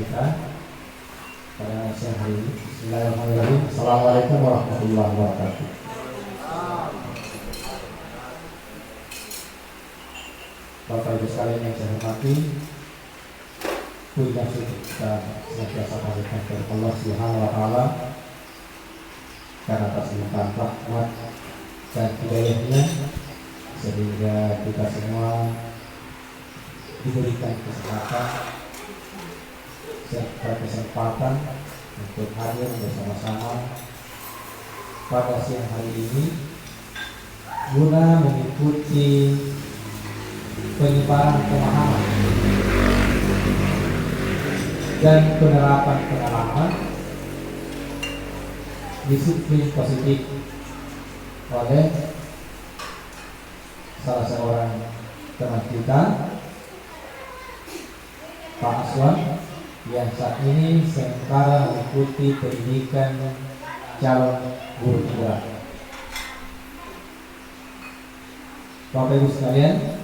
kita pada siang hari ini. Bismillahirrahmanirrahim. Assalamualaikum warahmatullahi wabarakatuh. Bapak Ibu sekalian yang saya hormati, puji syukur kita senantiasa panjatkan kepada Allah Subhanahu wa taala karena atas limpahan rahmat dan hidayahnya sehingga kita semua diberikan kesempatan untuk hadir bersama-sama pada siang hari ini guna mengikuti penyebaran pemahaman dan penerapan pengalaman disiplin positif oleh salah seorang teman kita, Pak Aswan, yang saat ini sementara mengikuti pendidikan calon guru tunggal. Bapak Ibu sekalian,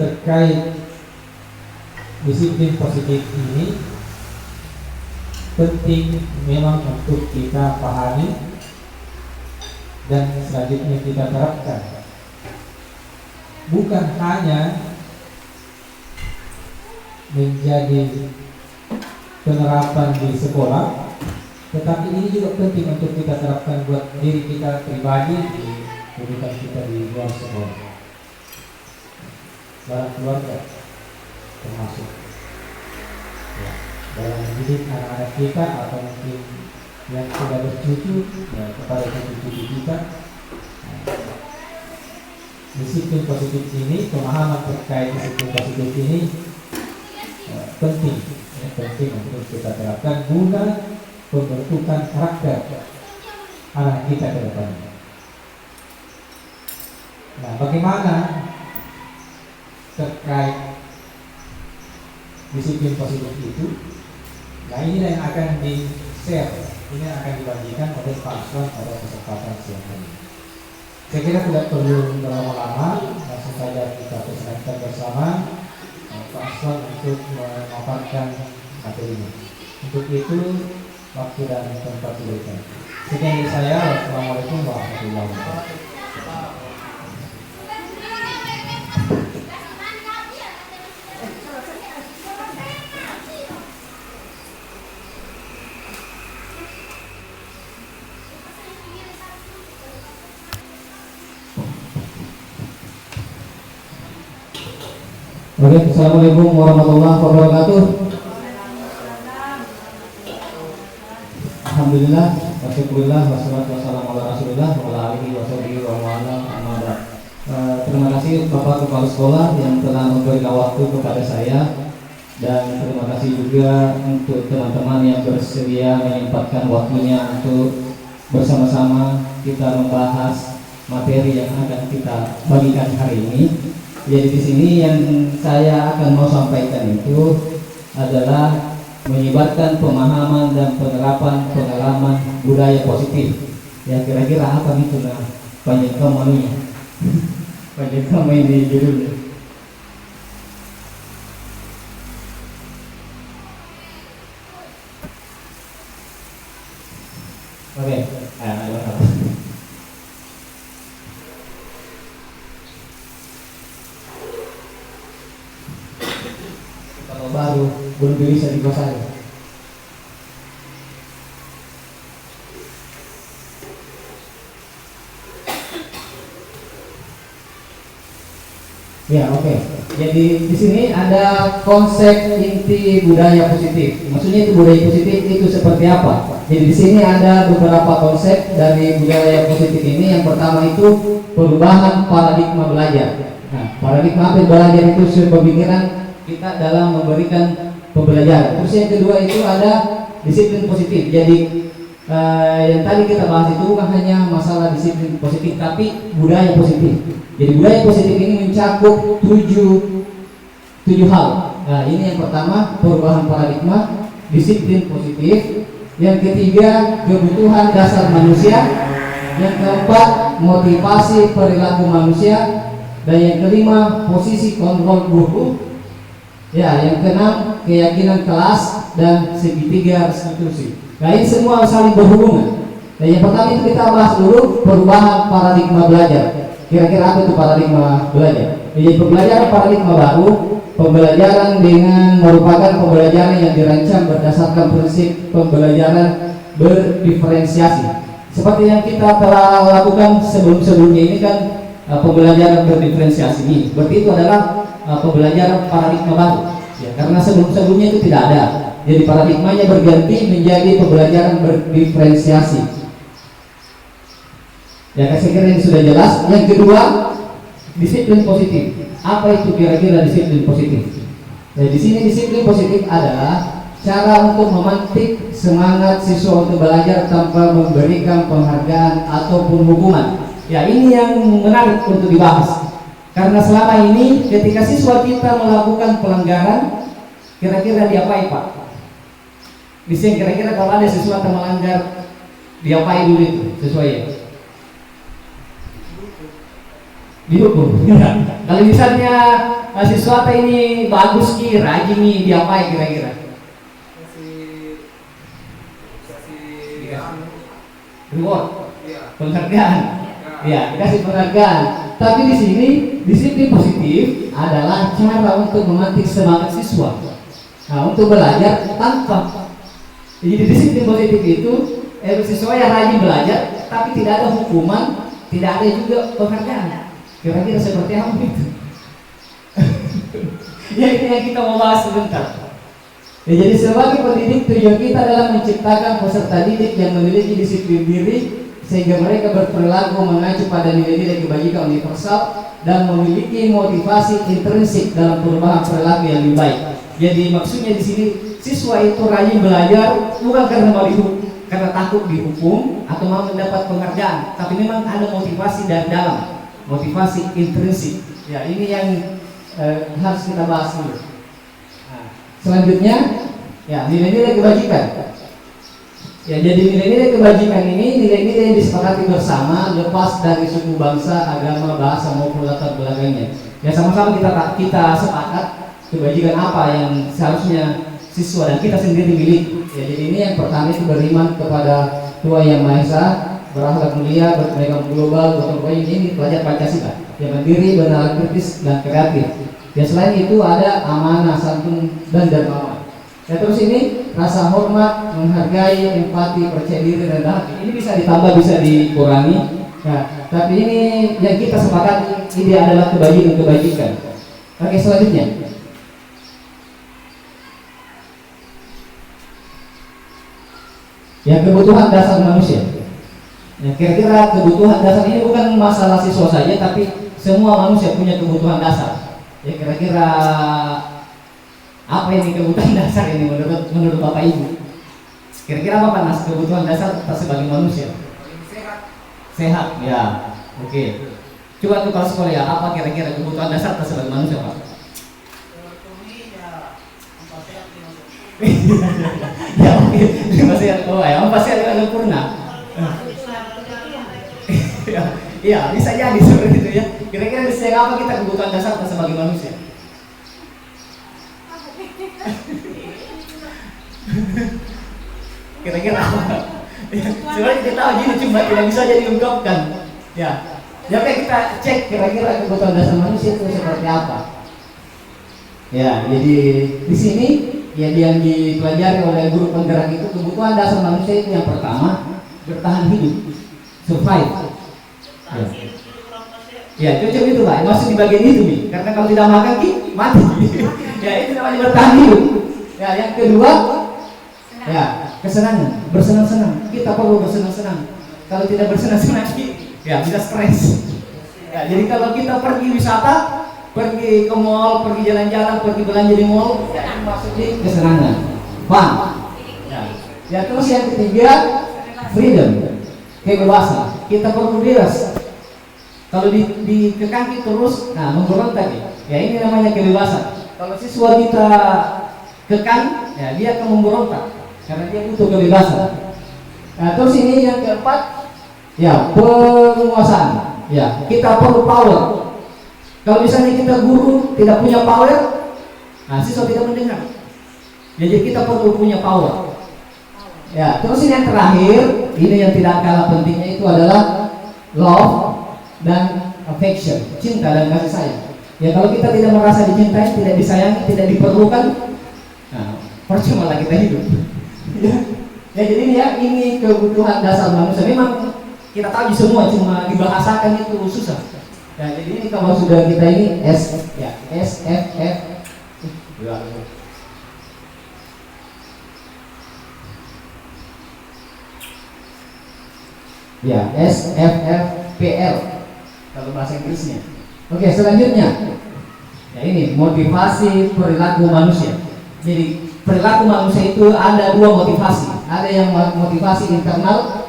terkait disiplin positif ini penting memang untuk kita pahami dan selanjutnya kita terapkan, bukan hanya menjadi penerapan di sekolah, tetapi ini juga penting untuk kita terapkan buat diri kita pribadi di kehidupan kita di luar sekolah, dalam keluarga termasuk ya, dalam mendidik anak-anak kita atau mungkin yang sudah bercucu ya, kepada cucu-cucu kita. Disiplin positif ini, pemahaman terkait disiplin positif ini penting untuk kita terapkan guna pembentukan karakter anak kita ke depannya. Nah, bagaimana terkait disiplin positif itu? Nah, ini yang akan di-share, ini yang akan dibagikan oleh Pak Aswan pada kesempatan siang hari. Saya kira tidak perlu berlama-lama, langsung saja kita persilakan bersama Pak Aswan untuk memaparkan materinya. Untuk itu, waktu dan tempat diberikan. Sekian dari saya. Wassalamualaikum warahmatullahi wabarakatuh. Oke, assalamualaikum warahmatullahi wabarakatuh. Alhamdulillah, wasyukurillah, wassalatu wassalamu ala rasulillah wa ala alihi wa sahbihi wa ala amada. Terima kasih Bapak Kepala Sekolah yang telah memberikan waktu kepada saya, dan terima kasih juga untuk teman-teman yang bersedia menyempatkan waktunya untuk bersama-sama kita membahas materi yang akan kita bagikan hari ini. Jadi di sini yang saya akan mau sampaikan itu adalah menyebarkan pemahaman dan penerapan pengalaman budaya positif. Ya, kira-kira apa gitu nah panjang manunya. Panjang kamu ini judulnya. Oke, kalau baru belum bisa dikuasai. Ya, oke. Jadi di sini ada konsep inti budaya positif. Maksudnya itu budaya positif itu seperti apa? Jadi di sini ada beberapa konsep dari budaya positif ini. Yang pertama itu perubahan paradigma belajar. Nah, paradigma belajar itu pemikiran kita dalam memberikan pembelajaran. Terus yang kedua itu ada disiplin positif. Jadi yang tadi kita bahas itu bukan hanya masalah disiplin positif, tapi budaya positif. Jadi budaya positif ini mencakup tujuh hal. Nah, ini yang pertama perubahan paradigma, disiplin positif. Yang ketiga kebutuhan dasar manusia. Yang keempat motivasi perilaku manusia. Dan yang kelima posisi kontrol guru. Ya, yang keenam keyakinan kelas dan segitiga restitusi. Nah, ini semua saling berhubungan. Nah, yang pertama itu kita bahas dulu perubahan paradigma belajar. Kira-kira apa itu paradigma belajar? Jadi pembelajaran paradigma baru, pembelajaran dengan merupakan pembelajaran yang dirancang berdasarkan prinsip pembelajaran berdiferensiasi. Seperti yang kita telah lakukan sebelum-sebelumnya ini kan pembelajaran berdiferensiasi ini. Berarti itu adalah pembelajaran paradigma baru. Ya, karena sebelum-sebelumnya itu tidak ada. Jadi paradigmanya berganti menjadi pembelajaran berdiferensiasi. Ya, saya kira ini sudah jelas. Yang kedua, disiplin positif. Apa itu kira-kira disiplin positif? Nah, di sini disiplin positif adalah cara untuk memantik semangat siswa untuk belajar tanpa memberikan penghargaan ataupun hukuman. Ya, ini yang menarik untuk dibahas. Karena selama ini ketika siswa kita melakukan pelanggaran, kira-kira diapain Pak? Di sini kira-kira kalau ada siswa yang melanggar, diapain dulu itu sesuai? Dihukum. Kalau misalnya siswa ini bagus ki, rajin nih, diapain kira-kira? Reward, penghargaan. Ya, dikasih penghargaan. Tapi di sini disiplin positif adalah cara untuk memantik semangat siswa. Nah, untuk belajar tanpa. Jadi disiplin positif itu siswa yang rajin belajar, tapi tidak ada hukuman, tidak ada juga penghargaan. Kira-kira seperti apa itu? Ya, itu yang kita mau bahas sebentar. Ya, jadi sebagai pendidik tujuan kita adalah menciptakan peserta didik yang memiliki disiplin diri sehingga mereka berperilaku mengacu pada nilai-nilai kebajikan universal dan memiliki motivasi intrinsik dalam perubahan perilaku yang lebih baik. Jadi maksudnya di sini siswa itu rajin belajar bukan karena mau dihukum, karena takut dihukum atau mau mendapat penghargaan, tapi memang ada motivasi dari dalam, motivasi intrinsik. Ya, ini yang harus kita bahas dulu. Nah, selanjutnya, ya, nilai-nilai kebajikan. Ya, jadi nilai-nilai kebajikan ini nilai-nilai yang disepakati bersama lepas dari suku, bangsa, agama, bahasa maupun latar belakangnya. Ya, sama-sama kita sepakat kebajikan apa yang seharusnya siswa dan kita sendiri miliki. Ya, jadi ini yang pertama itu beriman kepada Tuhan Yang Maha Esa, berakhlak mulia, berpegang global, gotong royong. Ini pelajar Pancasila yang mandiri, benar, kritis, dan kreatif. Ya, selain itu ada amanah, santun, dan dermawan. Ya, terus ini rasa hormat, menghargai, empati, percaya diri, dan hati. Ini bisa ditambah, bisa dikurangi. Nah, tapi ini yang kita sepakati ini adalah kebajikan. Oke, selanjutnya. Ya, kebutuhan dasar manusia. Ya, kira-kira kebutuhan dasar ini bukan masalah siswa saja, tapi semua manusia punya kebutuhan dasar. Ya, kira-kira apa ini kebutuhan dasar ini menurut Bapak Ibu? Kira-kira apa Nas kebutuhan dasar kita sebagai manusia? Sehat, ya. Oke. Coba tuh kalau sekolah ya, apa kira-kira kebutuhan dasar kita sebagai manusia Pak? Ya, oke. Terima kasih. Oh ya, pasti ada sempurna. Iya, bisa jadi seperti itu ya. Kira-kira bisa apa kita kebutuhan dasar kita sebagai manusia? Kira-kira apa? Ya, sebenarnya kita tahu gini cuma tidak bisa jadi diungkapkan. Ya, jadi kita cek kira-kira kebutuhan dasar manusia itu seperti apa. Ya, jadi di sini ya yang dipelajari oleh guru penggerak itu kebutuhan dasar manusia itu yang pertama bertahan hidup, survive. Ya, cocok itu Pak, masuk di bagian itu nih. Karena kalau tidak makan mati. Ya, itu namanya bertahan hidup. Ya, yang kedua, ya, kesenangan, bersenang-senang. Kita perlu bersenang-senang. Kalau tidak bersenang-senang, ya bisa stres. Ya, jadi kalau kita pergi wisata, pergi ke mall, pergi jalan-jalan, pergi belanja di mall, ya itu maksudnya kesenangan, fun. Ya, terus yang ketiga, freedom, kebebasan. Kita perlu bebas. Kalau dikekang terus, nah memberontak ya ini namanya kebebasan. Kalau siswa kita kekang, ya dia akan memberontak karena dia butuh kebebasan. Nah, terus ini yang keempat, ya penguasaan. Ya, kita perlu power. Kalau misalnya kita guru tidak punya power, Nah, siswa tidak mendengar. Jadi kita perlu punya power. Ya, terus ini yang terakhir, ini yang tidak kalah pentingnya itu adalah love dan affection, cinta dan kasih sayang. Ya, kalau kita tidak merasa dicintai, tidak disayangi, tidak diperlukan, nah, percuma lah kita hidup. Ya, jadi ini kebutuhan dasar manusia. Memang kita tahu semua, cuma dibahasakan itu susah. Ya, jadi ini kalau sudah kita ini SFF. Ya, SFFPL kalau bahasa Inggrisnya. Oke, selanjutnya. Ya, ini motivasi perilaku manusia. Jadi perilaku manusia itu ada dua motivasi. Ada yang motivasi internal,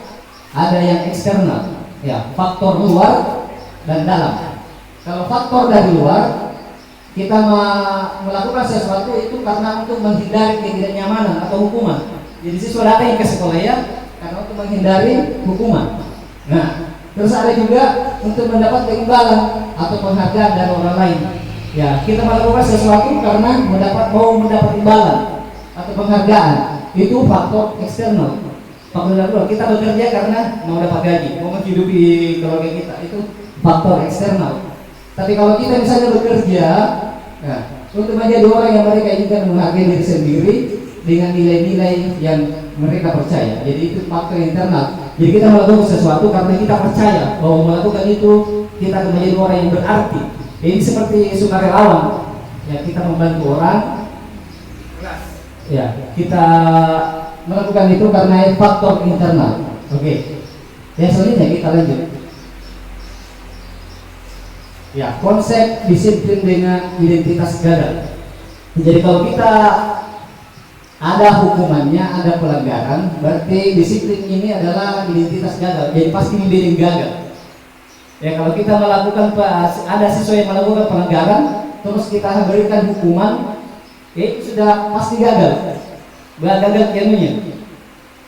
ada yang eksternal. Ya, faktor luar dan dalam. Kalau faktor dari luar, kita melakukan sesuatu itu karena untuk menghindari ketidaknyamanan atau hukuman. Jadi siswa datang ke sekolah ya karena untuk menghindari hukuman. Nah, terus ada juga untuk mendapat keimbangan atau penghargaan dari orang lain. Ya, kita melakukan sesuatu karena mau mendapat imbalan atau penghargaan. Itu faktor eksternal. Faktor dari luar, kita bekerja karena mau dapat gaji, mau menghidupi keluarga kita. Itu faktor eksternal. Tapi kalau kita misalnya bekerja, nah, untuk menjadi orang yang mereka inginkan menghargai diri sendiri dengan nilai-nilai yang mereka percaya. Jadi itu faktor internal. Jadi kita melakukan sesuatu karena kita percaya bahwa melakukan itu kita akan menjadi orang yang berarti. Ini seperti sukarelawan. Ya, kita membantu orang. Ya, kita melakukan itu karena faktor internal. Oke. Ya, selanjutnya kita lanjut. Ya, konsep disiplin dengan identitas gagal. Jadi kalau kita ada hukumannya, ada pelanggaran, berarti disiplin ini adalah identitas gagal. Jadi pasti menjadi gagal. Ya, kalau kita melakukan ada siswa yang melakukan pelanggaran, terus kita berikan hukuman, itu sudah pasti gagal. Gagal ilmunya.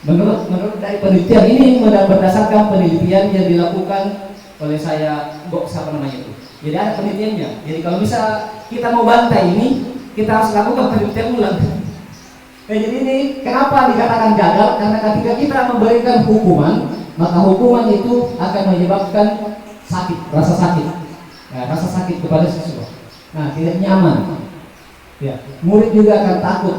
Menurut dari penelitian ini berdasarkan penelitian yang dilakukan oleh saya, siapa namanya itu. Jadi ada penelitiannya. Jadi kalau bisa kita mau bantai ini, kita harus lakukan penelitian ulang. Nah, jadi ini kenapa dikatakan gagal? Karena ketika kita memberikan hukuman, maka hukuman itu akan menyebabkan sakit, rasa sakit. Ya, rasa sakit kepada siswa. Nah, tidak nyaman. Ya, murid juga akan takut,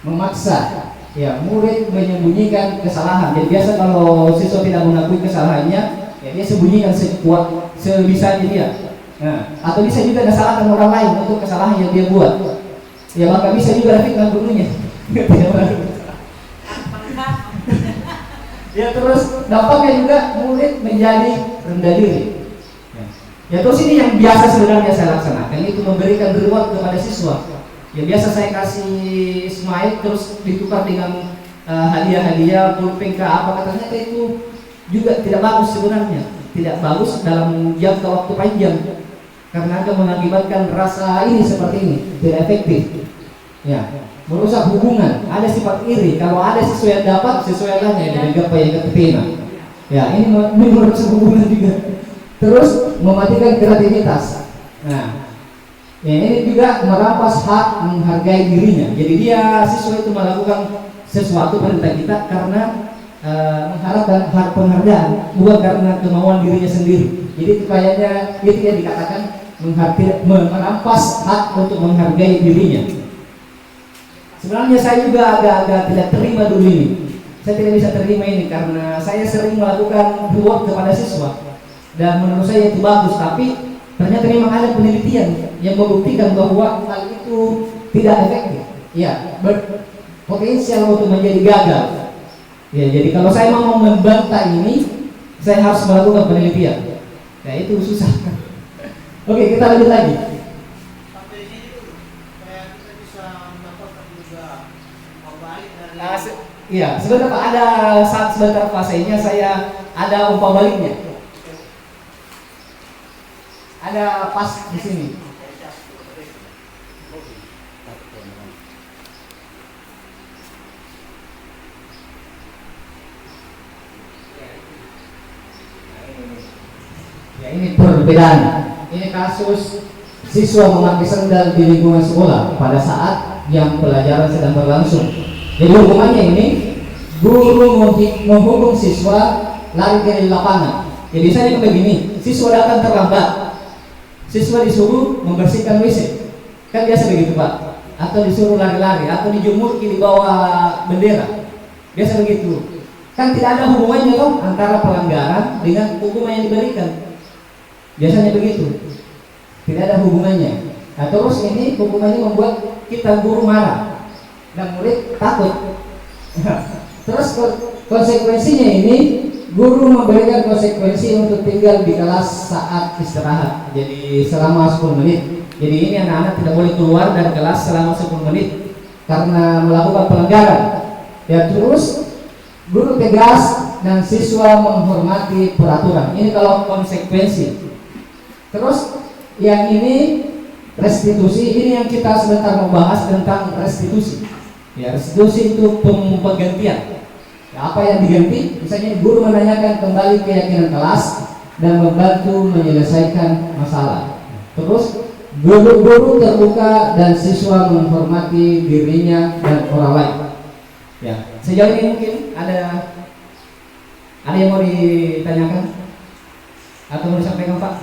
memaksa. Ya, murid menyembunyikan kesalahan. Jadi biasa kalau siswa tidak mengakui kesalahannya, ya dia sembunyikan sekuat sebisanya dia. Nah, atau bisa juga disalahkan orang lain untuk kesalahan yang dia buat. Ya, maka bisa juga fitnah gurunya. Ya, terus dampaknya juga murid menjadi rendah diri. Ya, terus ini yang biasa sebenarnya saya laksanakan, itu memberikan reward kepada siswa. Ya, biasa saya kasih smile terus ditukar dengan hadiah-hadiah, pulpen apa, katanya itu juga tidak bagus sebenarnya. Tidak bagus dalam jangka waktu panjang. Karena akan mengakibatkan rasa ini seperti ini, tidak efektif. Ya, merusak hubungan, ada sifat iri. Kalau ada siswa yang dapat, siswa yang lain yang gapai yang keterima. Ya, ini merusak hubungan juga. Terus mematikan kreativitas. Nah, ya, ini juga merampas hak menghargai dirinya. Jadi dia siswa itu melakukan sesuatu perintah kita karena mengharapkan hak penghargaan, bukan karena kemauan dirinya sendiri. Jadi itu kayaknya itu yang dikatakan merampas hak untuk menghargai dirinya. Sebenarnya saya juga agak-agak tidak terima dulu ini. Saya tidak bisa terima ini karena saya sering melakukan reward kepada siswa dan menurut saya itu bagus, tapi ternyata memang ada penelitian yang membuktikan bahwa hal itu tidak efektif. Ya, berpotensial untuk menjadi gagal. Ya, jadi kalau saya mau membantah ini, saya harus melakukan penelitian. Ya, itu susah. Oke, kita lanjut lagi. Iya, sebentar Pak, ada saat sebentar fasenya saya ada umpan baliknya. Ada pas di sini. Ya, ini perbedaan. Ini kasus siswa memakai sendal di lingkungan sekolah pada saat yang pelajaran sedang berlangsung. Jadi hukumannya ini, guru menghukum siswa lari dari lapangan. Jadi misalnya begini, siswa datang terlambat, siswa disuruh membersihkan WC, kan biasa begitu Pak, atau disuruh lari-lari, atau dijemur di bawah bendera, biasa begitu. Kan tidak ada hubungannya dong antara pelanggaran dengan hukuman yang diberikan, biasanya begitu, tidak ada hubungannya. Nah terus ini hukumannya membuat kita guru marah dan murid takut. Terus konsekuensinya ini, guru memberikan konsekuensi untuk tinggal di kelas saat istirahat. Jadi selama 10 menit. Jadi ini anak-anak tidak boleh keluar dari kelas selama 10 menit karena melakukan pelanggaran. Ya terus guru tegas dan siswa menghormati peraturan. Ini kalau konsekuensi. Terus yang ini restitusi. Ini yang kita sebentar mau bahas tentang restitusi. Ya restitusi itu penggantian. Apa yang diganti? Misalnya guru menanyakan kembali keyakinan kelas dan membantu menyelesaikan masalah. Terus guru terbuka dan siswa menghormati dirinya dan orang lain. Ya, sejauh ini mungkin ada yang mau ditanyakan atau mau disampaikan Pak?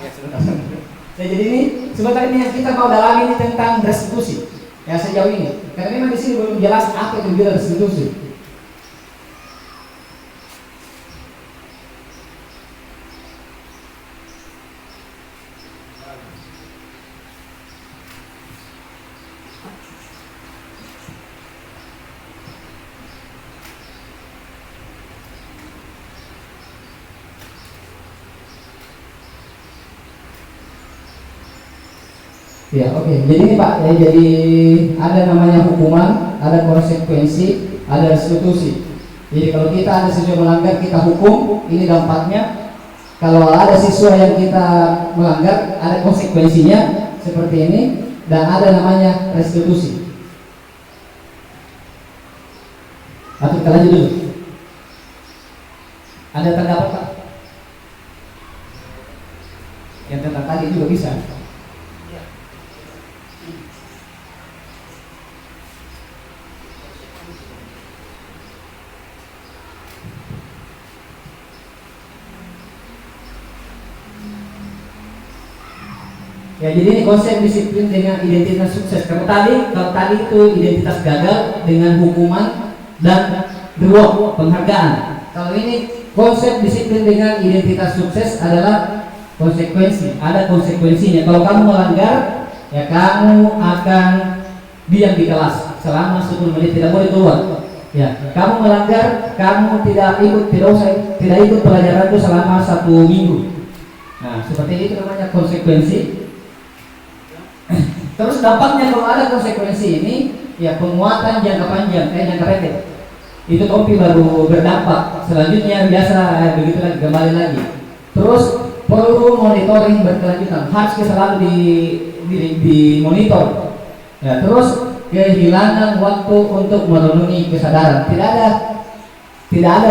Ya, sebentar. Ya, jadi ini sebentar ini yang kita mau dalami ini tentang restitusi. Ya sejauh ini, karena memang di sini belum jelas apa itu restitusi. Ya oke. Jadi ini Pak, ya, jadi ada namanya hukuman, ada konsekuensi, ada restitusi. Jadi kalau kita ada siswa melanggar kita hukum, ini dampaknya. Kalau ada siswa yang kita melanggar, ada konsekuensinya seperti ini, dan ada namanya restitusi. Atau kita lanjut dulu. Ada tanggapan Pak? Yang tentang tadi juga bisa. Ya, jadi ini konsep disiplin dengan identitas sukses. Kalau tadi itu identitas gagal dengan hukuman dan reward, penghargaan. Kalau ini konsep disiplin dengan identitas sukses adalah konsekuensi. Ada konsekuensinya. Kalau kamu melanggar, ya kamu akan diam di kelas selama 10 menit, tidak boleh keluar. Ya, kamu melanggar, kamu tidak ikut pelajaran itu selama 1 minggu. Nah, seperti itu namanya konsekuensi. Terus dampaknya kalau ada konsekuensi ini, ya penguatan jangka panjang, jangka pendek. Itu topi baru berdampak. Selanjutnya biasa begitu lagi, kembali lagi. Terus perlu monitoring berkelanjutan, harus selalu di monitor. Ya, terus kehilangan waktu untuk merenungi kesadaran. Tidak ada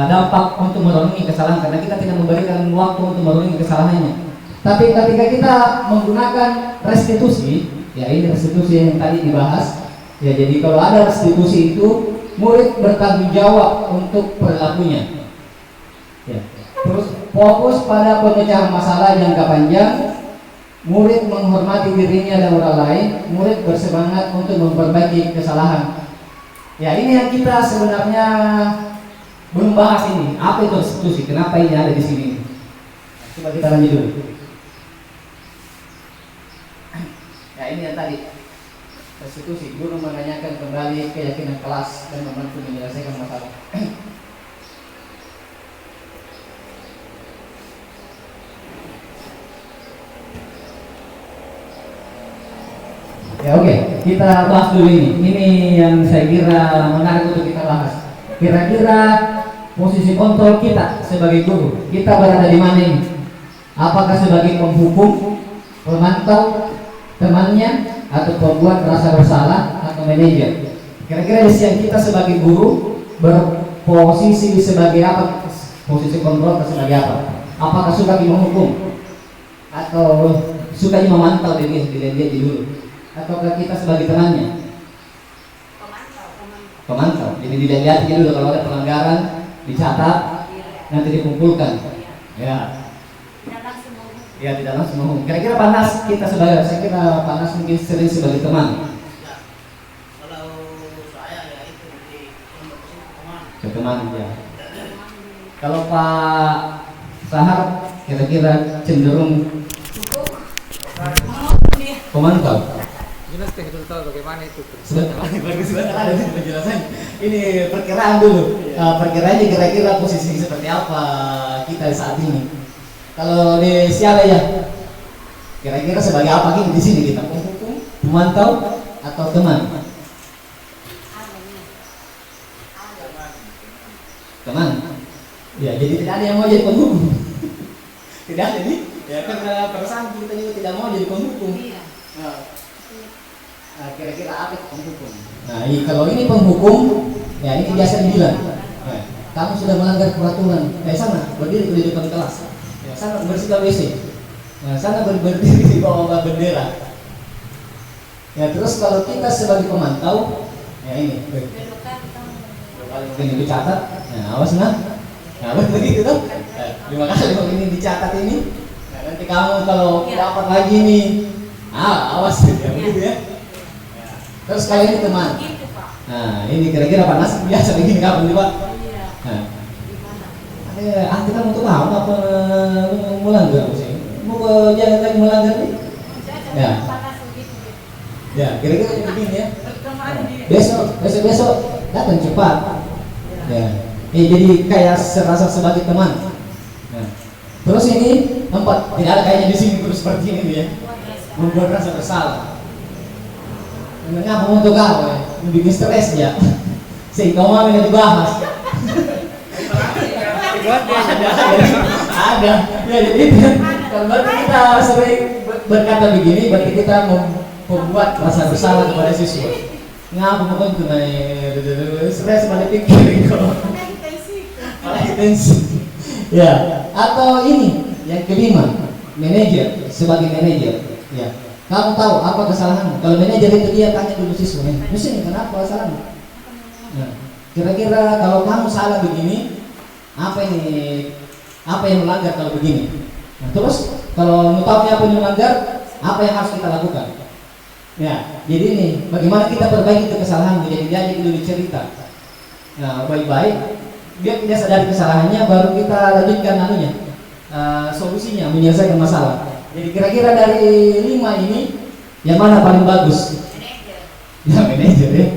dampak untuk merenungi kesalahan karena kita tidak memberikan waktu untuk merenungi kesalahannya. Tapi ketika kita menggunakan restitusi, ya ini restitusi yang tadi dibahas, ya jadi kalau ada restitusi itu murid bertanggung jawab untuk perilakunya. Ya. Terus fokus pada pemecahan masalah jangka panjang, murid menghormati dirinya dan orang lain, murid bersemangat untuk memperbaiki kesalahan. Ya ini yang kita sebenarnya belum bahas ini. Apa itu restitusi? Kenapa ini ada di sini? Coba kita lanjut dulu. Ya ini yang tadi restitusi, guru menanyakan kembali keyakinan kelas dan membantu menyelesaikan masalah. Ya oke, kita bahas dulu ini. Ini yang saya kira menarik untuk kita bahas. Kira-kira posisi kontrol kita sebagai guru, kita berada di mana ini? Apakah sebagai penghukum, pemantau temannya, atau pembuat rasa bersalah, atau manajer? Kira-kira yang kita sebagai guru berposisi sebagai apa? Posisi kontrol sebagai apa? Apakah sebagai menghukum? atau sukanya memantau dilihat dulu, ataukah kita sebagai temannya? Pemantau. Jadi dilihat dulu kalau ada pelanggaran dicatat, nanti dikumpulkan. Ya. Ya tidak langsung ngomong. Kira-kira Panas kita sebagai, saya kira Panas mungkin sering sebagai teman. Kalau saya ya itu di teman. Ke teman ya. Kalau Pak Sahar kira-kira cenderung pemantau. Jelas dulu tahu bagaimana itu. Bagus banget ada di penjelasan. Ini perkiraan dulu. Perkiraannya kira-kira posisi seperti apa kita saat ini. Kalau di Siala ya, kira-kira sebagai apa gini di sini kita? Penghukum, pemantau, atau teman? Teman. Ya, jadi tidak ada yang mau jadi penghukum. Tidak ada nih. Ya karena perasaan kita juga tidak mau jadi penghukum. Nah, kira-kira apa itu penghukum? Nah, kalau ini penghukum, ya ini biasa dibilang. Kamu sudah melanggar peraturan. Sana berdiri di depan kelas. Sana bersihkan WC, sana berdiri di bawah bendera. Ya terus kalau kita sebagai pemantau, ya ini, ini dicatat. Nah awas nah begitu tuh. Terima kasih kalau ini dicatat ini. Nah, nanti kamu kalau dapat lagi nih, awas ya begitu ya. Terus kalau ini teman, nah ini kira-kira Panas biasa begini kapan nih Pak? Kita mau tahu apa melanggar sih? Mau jangan lagi melanggar nih? Ya, kira-kira begini ya. Besok datang cepat. Ya, jadi kayak serasa sebagai teman. Nah, terus ini tempat tidak ada kayaknya di sini terus seperti ini ya. Membuat rasa bersalah. Mengapa untuk apa ya? Bikin stres ya. Sehingga mau tidak dibahas. Ada ya jadi kalau berarti kita sering berkata begini berarti kita membuat rasa bersalah kepada siswa. Ngapa mungkin kena stres pada pikir kalau malah tensi ya. Atau ini yang kelima, manajer. Sebagai manajer ya, kamu tahu apa kesalahanmu? Kalau manajer itu dia tanya dulu siswa ini kenapa salahmu? Nah, kira-kira kalau kamu salah begini, apa yang melanggar kalau begini? Nah, terus kalau mengetahui apa yang melanggar, apa yang harus kita lakukan? Ya, jadi ini bagaimana kita perbaiki kesalahan, jadi dia dulu dicerita. Nah, baik-baik, dia tidak sadar kesalahannya, baru kita lanjutkan solusinya menyelesaikan masalah. Jadi kira-kira dari 5 ini, yang mana paling bagus? Ya manajer ya.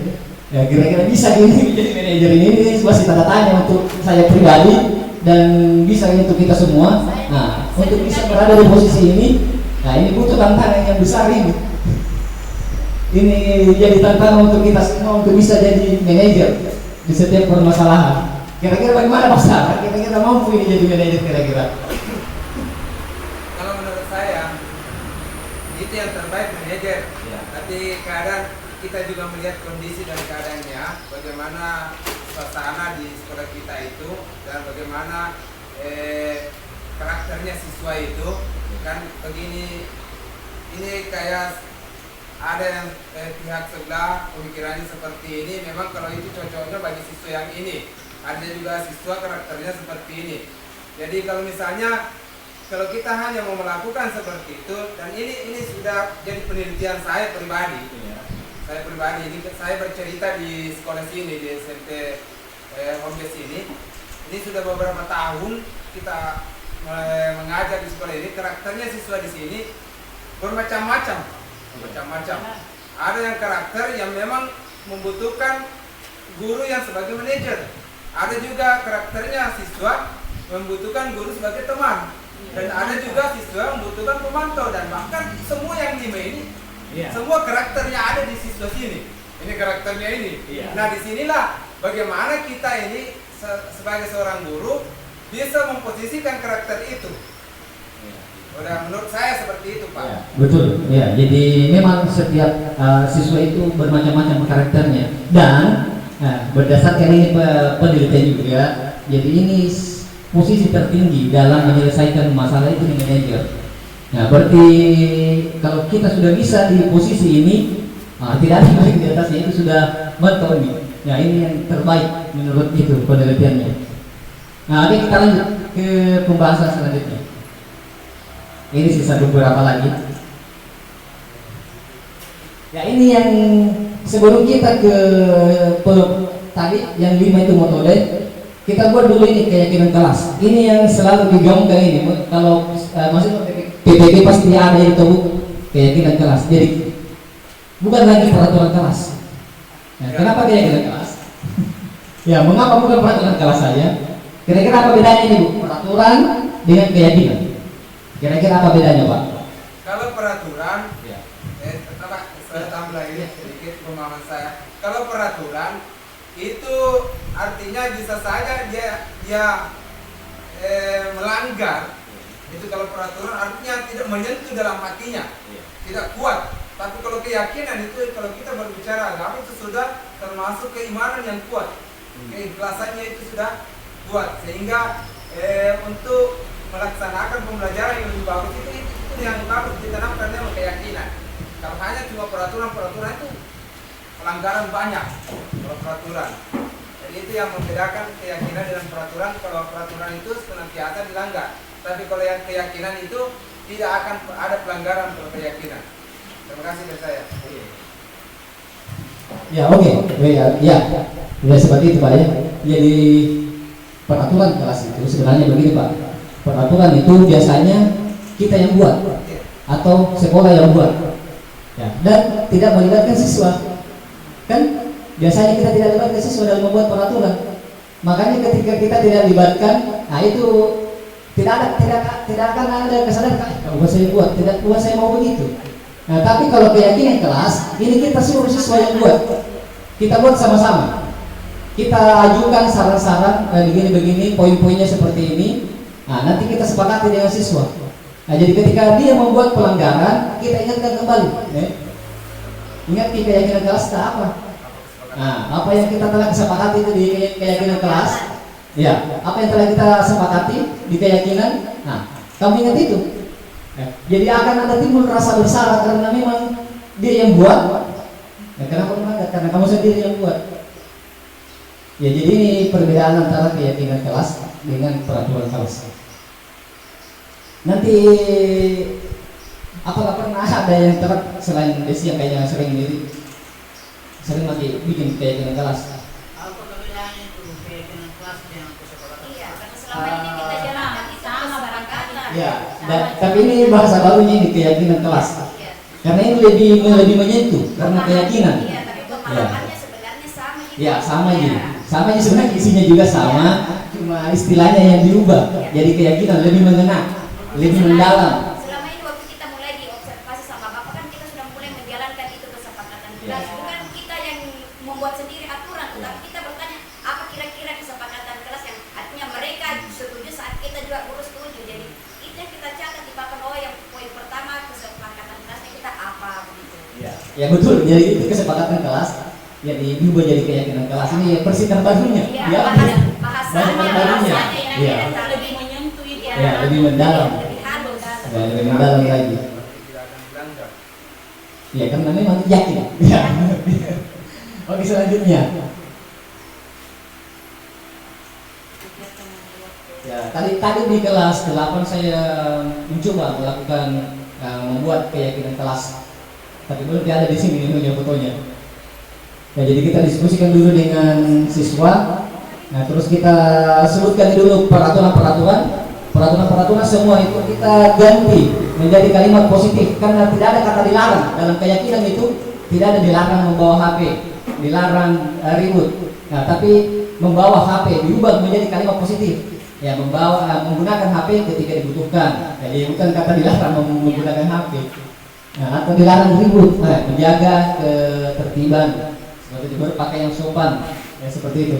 Ya kira-kira bisa gini menjadi manajer ini masih tanda tanya untuk saya pribadi dan bisa untuk kita semua. Nah, untuk bisa berada di posisi ini, nah ini butuh tantangan yang besar ini. Ini jadi tantangan untuk kita semua untuk bisa jadi manajer di setiap permasalahan. Kira-kira bagaimana Mas? Kira-kira mampu ini jadi manajer kira-kira? Kalau menurut saya itu yang terbaik manajer. Ya. Tapi kadang kita juga melihat kondisi dan keadaannya, bagaimana suasana di sekolah kita itu dan bagaimana karakternya siswa itu. Kan begini, ini kayak ada yang pihak sebelah pemikirannya seperti ini, memang kalau itu cocoknya bagi siswa yang ini. Ada juga siswa karakternya seperti ini. Jadi kalau misalnya kalau kita hanya mau melakukan seperti itu, dan ini sudah jadi penelitian saya pribadi. Saya pribadi ini saya bercerita di sekolah sini di SMP Hombes ini sudah beberapa tahun kita mengajar di sekolah ini. Karakternya siswa di sini bermacam-macam. Ada yang karakter yang memang membutuhkan guru yang sebagai manajer. Ada juga karakternya siswa membutuhkan guru sebagai teman. Dan ada juga siswa membutuhkan pemantau, dan bahkan semua yang 5 ini semua karakternya ada di siswa sini. Ini karakternya ini. Nah, disinilah bagaimana kita ini sebagai seorang guru bisa memposisikan karakter itu. Udah, menurut saya seperti itu, Pak. Ya, betul. Ya, jadi memang setiap siswa itu bermacam-macam karakternya, dan berdasarkan ini penelitian juga. Jadi ini posisi tertinggi dalam menyelesaikan masalah itu di manajer. Nah, berarti kalau kita sudah bisa di posisi ini, tidak ada lagi di atasnya, itu sudah mentok ini. Ya, ini yang terbaik menurut itu penelitiannya. Nah, oke, kita lanjut ke pembahasan selanjutnya. Ini sisa beberapa lagi. Ya, ini yang sebelum kita ke tadi yang 5 itu metode, kita buat dulu ini keyakinan kelas. Ini yang selalu digaungkan ini. Kalau maksudnya PPP pasti ada itu keyakinan kelas. Jadi bukan lagi peraturan kelas. Nah, kenapa keyakinan kelas? Ya, mengapa bukan peraturan kelas saja? Kira-kira apa bedanya ini, Bu? Peraturan dengan keyakinan. Kira-kira apa bedanya, Pak? Kalau peraturan, Ya. Saya tambah lagi sedikit pemahaman saya. Kalau peraturan itu artinya bisa saja dia melanggar. Itu kalau peraturan artinya tidak menyentuh dalam hatinya, tidak kuat. Tapi kalau keyakinan itu, kalau kita berbicara agama itu sudah termasuk keimanan yang kuat, keikhlasannya itu sudah kuat, sehingga untuk melaksanakan pembelajaran yang lebih bagus itu yang bagus ditanamkan dalam keyakinan. Kalau hanya cuma peraturan itu pelanggaran banyak kalau peraturan. Jadi itu yang membedakan keyakinan dengan peraturan. Kalau peraturan itu senantiasa dilanggar, tapi kalau yang keyakinan itu tidak akan ada pelanggaran kalau keyakinan. Terima kasih dari saya. Ya, oke. Ya, seperti itu, Pak, ya. Jadi peraturan kelas itu sebenarnya begini, Pak. Peraturan itu biasanya kita yang buat atau sekolah yang buat. Ya, dan tidak melibatkan siswa. Kan biasanya kita tidak libatkan siswa dalam membuat peraturan. Makanya ketika kita tidak libatkan, nah itu tidak akan ada kesadaran, kalau saya buat, tidak buat saya mau begitu. Nah, tapi kalau keyakinan kelas, ini kita suruh siswa yang buat. Kita buat sama-sama. Kita ajukan saran-saran begini-begini, poin-poinnya seperti ini. Nah, nanti kita sepakati dengan siswa. Nah, jadi ketika dia membuat pelanggaran, kita ingatkan kembali. Ingat di keyakinan kelas kita apa? Nah, apa yang kita telah sepakati itu di keyakinan kelas, ya, apa yang telah kita sepakati di keyakinan. Nah, kamu ingat itu. Jadi akan ada timbul rasa bersalah karena memang dia yang buat. Ya, kenapa melanggar? Karena kamu sendiri yang buat. Ya, jadi ini perbedaan antara keyakinan kelas dengan peraturan kelas. Nanti apakah pernah ada yang selain Desi yang kayaknya sering lagi bikin keyakinan kelas? Apa perbedaannya itu keyakinan kelas dengan kesepakatan? Iya, karena selama ini kita jalankan itu kesepakatan. Ya, tapi ini bahasa barunya ini keyakinan kelas. Iya. Karena ini lebih menyentuh karena keyakinan. Iya, tapi pemahamannya sebenarnya sama gitu. Ya, sama juga. Sama aja sebenarnya isinya juga sama, cuma istilahnya yang diubah. Jadi keyakinan lebih mengena, lebih mendalam. Selama ini waktu kita mulai diobservasi sama Bapak kan kita sudah mulai menjalankan itu kesepakatan kelas. Bukan kita yang membuat sendiri aturan, tetapi kita bertanya apa kira-kira kesepakatan kelas yang artinya mereka setuju saat kita juga urus setuju. Jadi itu yang kita catat di papan. Oh, yang poin pertama kesepakatan kelasnya kita apa begitu. Ya betul. Jadi itu kesepakatan kelas. Ya diubah jadi keyakinan kelas. Ini versi terbarunya. Iya, Ya, bahasanya Iya. lebih menyentuh itu. Ya, lebih mendalam. Lebih halus. Ya, lebih mendalam lagi. Tidak akan dilanggar. Ya, karena memang yakin. Ya. Oke, selanjutnya. Ya, tadi di kelas 8 saya mencoba melakukan membuat keyakinan kelas. Tapi belum ada di sini ini fotonya. Ya, jadi kita diskusikan dulu dengan siswa. Nah, terus kita sebutkan dulu peraturan semua itu kita ganti menjadi kalimat positif karena tidak ada kata dilarang dalam keyakinan itu. Tidak ada dilarang membawa HP, dilarang ribut. Nah, tapi membawa HP diubah menjadi kalimat positif. Ya, menggunakan HP ketika dibutuhkan. Jadi bukan kata dilarang menggunakan HP. Nah, atau dilarang ribut, menjaga ketertiban. Seperti itu, berpakaian yang sopan, ya seperti itu.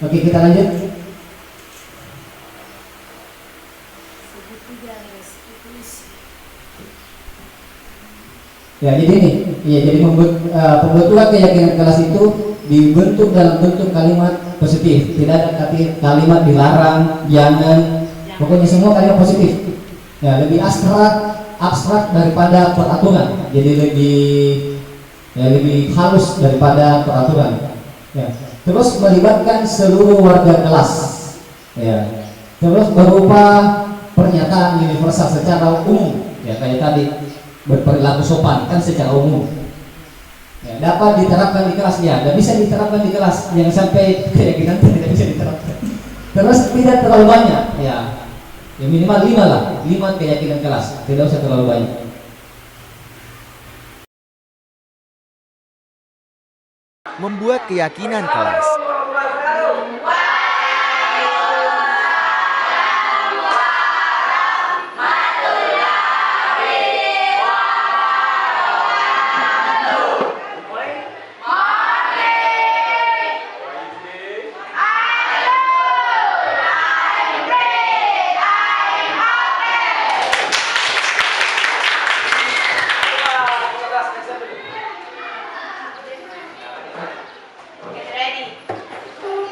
Oke, kita lanjut. Ya, jadi ini, ya jadi pembentukan keyakinan kelas itu dibentuk dalam bentuk kalimat positif. Tidak ada kalimat dilarang, jangan, pokoknya semua kalimat positif. Ya, lebih abstrak abstrak daripada peraturan, jadi lebih halus daripada peraturan. Ya. Terus melibatkan seluruh warga kelas. Ya. Terus berupa pernyataan universal secara umum, ya kayak tadi berperilaku sopan kan secara umum. Ya, dapat diterapkan di kelas, ya, dan bisa diterapkan di kelas, yang sampai keyakinan tidak bisa diterapkan. Terus tidak terlalu banyak, ya minimal 5 lah, 5 keyakinan kelas, tidak usah terlalu banyak. Membuat keyakinan kelas. Get ready.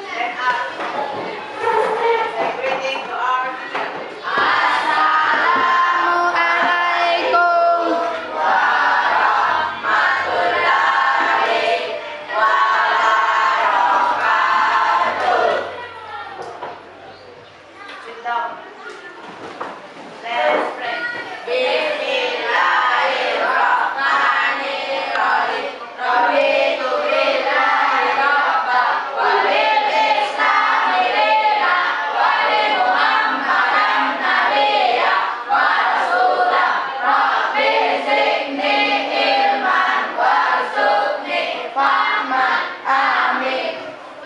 Stand up. Say greeting to our teacher. Sit down. Let's pray.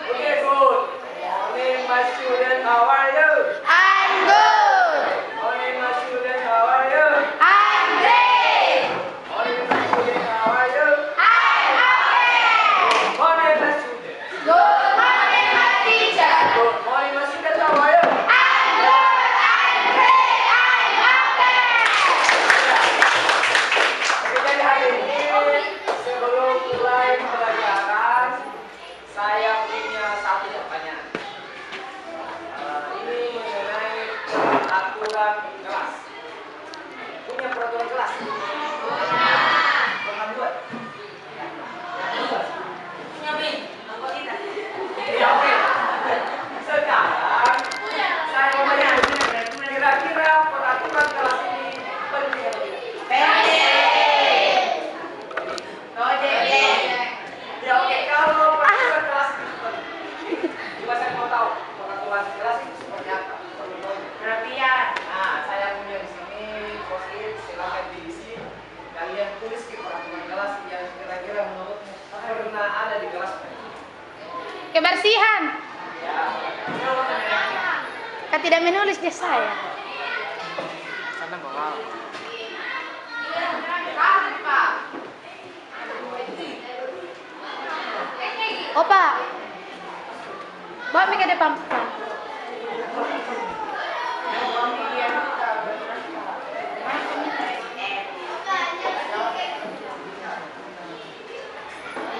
Okay, good. Morning, my student. How are you? I'm good. Morning, my student. How are you? I'm great. Morning, my student. How are you? I'm okay. Morning, my student. Good morning, my teacher. Good morning, my student. How are you? I'm good. I'm great. I'm okay. Oke, jadi hari ini sebelum mulai pelajaran, saya punya satu pertanyaan. Ini mengenai peraturan kelas. Punya peraturan kelas? Pernah buat? Ya, oke. Sekarang saya mau tanya, kira-kira peraturan kelas ini penting atau tidak? Ya, oke, kalau peraturan kelas itu penting, coba saya mau tahu peraturan kelas itu seperti apa? Nah, saya punya di sini post-it, silakan diisi. Kalian tulis di peraturan kelas yang kira-kira menurutmu pernah ada di kelas. Kebersihan. Ya, coba tanya. Kau tidak menulis di saya. Sana bawa. Opa. Bawa mi ke depan, Pak.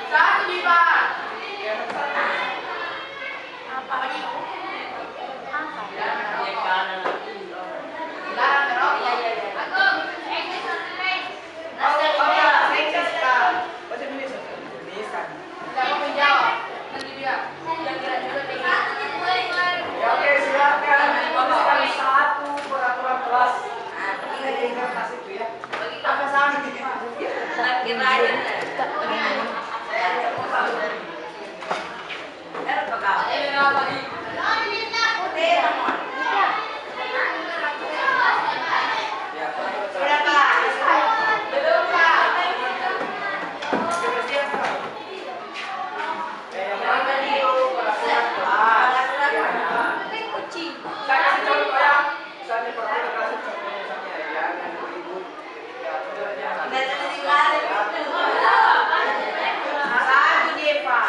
Satu di Pak. Apa lagi? Bahasa Indonesia. Indonesia. Ya, oke, silakan tuliskan satu peraturan kelas. Ini kertas itu ya. Apa sama? Saya kasih contoh ya. Misalnya peraturan kelas itu contohnya misalnya ya, yang ribut. Ya, contohnya. Satu dia, Pak.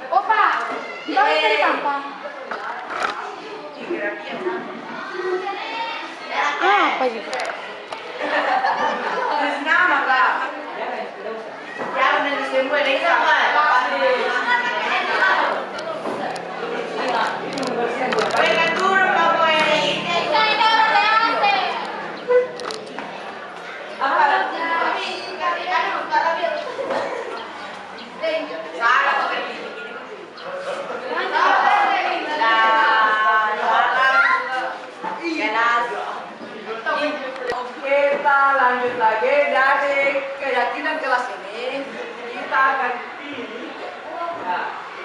Opa. Bawa mi ke depan, Pak. Apa juga? Tulis nama semua ini sama. Vengan duro Pak Boy. Kita lanjut lagi dari keyakinan kelas ini. Kita akan pilih,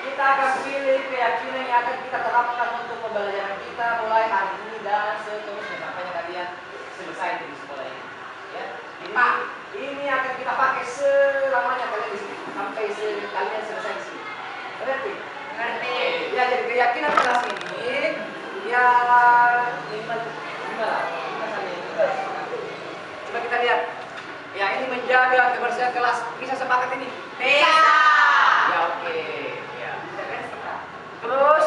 kita akan pilih keyakinan yang akan kita terapkan untuk pembelajaran kita mulai hari ini dan seterusnya sampai kalian selesai di sekolah ini. Ya. Pak, ini akan kita pakai selamanya kalian di sini sampai kalian selesai di sini. Ngerti? Ngerti. Ya, jadi keyakinan kelas ini ya lima lah. Coba kita lihat. Ya, ini menjaga kebersihan kelas. Bisa sepakat ini? Bisa. Ya, oke. Ya. Terus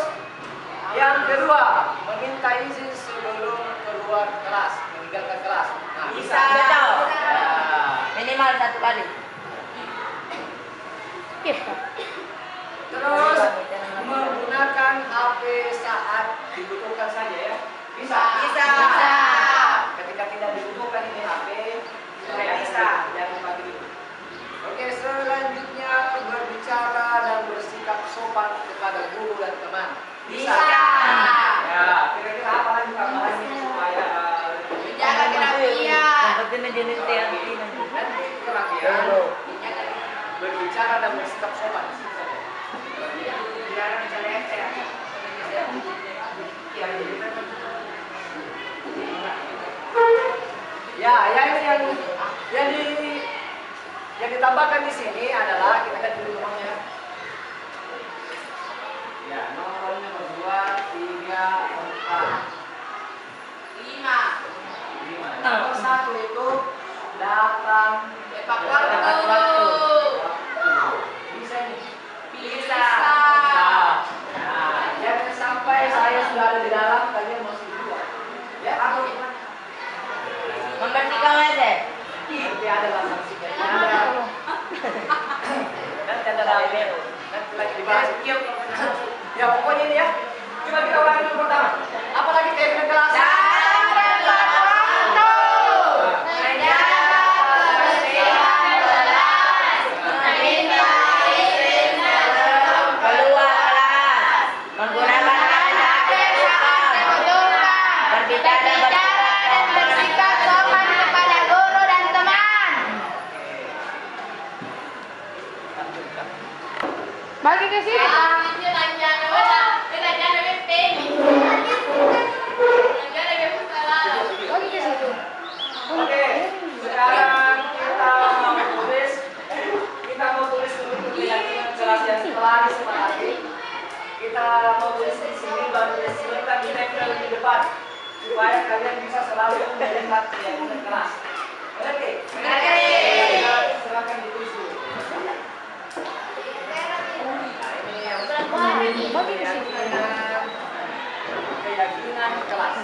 yang kedua, meminta izin sebelum keluar kelas, meninggalkan kelas. Nah, bisa. Betul. Ya. Minimal 1 kali. Terus menggunakan HP saat dibutuhkan saja ya. Bisa. Bisa. Ketika tidak dibutuhkan ini HP, saya bisa. Jangan pakai itu. Oke, selanjutnya berbicara dan bersikap sopan kepada guru dan teman. Bisa. Ya, kira-kira apa lagi tambahannya supaya Jaga kerapian. nanti kerapian. Berbicara dan bersikap sopan. Jangan bicara ya. Ya, yang ditambahkan di sini adalah kita lihat dulu nomornya. Ya, nomornya nomor 2, 3, 4, 5. Nomor 1 itu datang Tepat waktu. Bisa nih. Bisa. Nah, jangan sampai saya sudah ada di dalam, kalian masih di luar. Ya, aku Membersihkan meja. nanti ada lah sanksinya. Nanti ada lagi. Nanti lagi dibahas. Ya, pokoknya ini ya. Coba kita ulangi dulu pertama. Apalagi keyakinan kelas? Bagi ke sini. Bagi ke situ. Oke, sekarang kita mau tulis dulu keyakinan kelas yang telah disepakati. Kita mau tulis di sini baru kita ditempel di depan supaya kalian bisa selalu melihat keyakinan kelas. Oke. Silakan ditulis dulu. Nah, ini yang keyakinan kelas.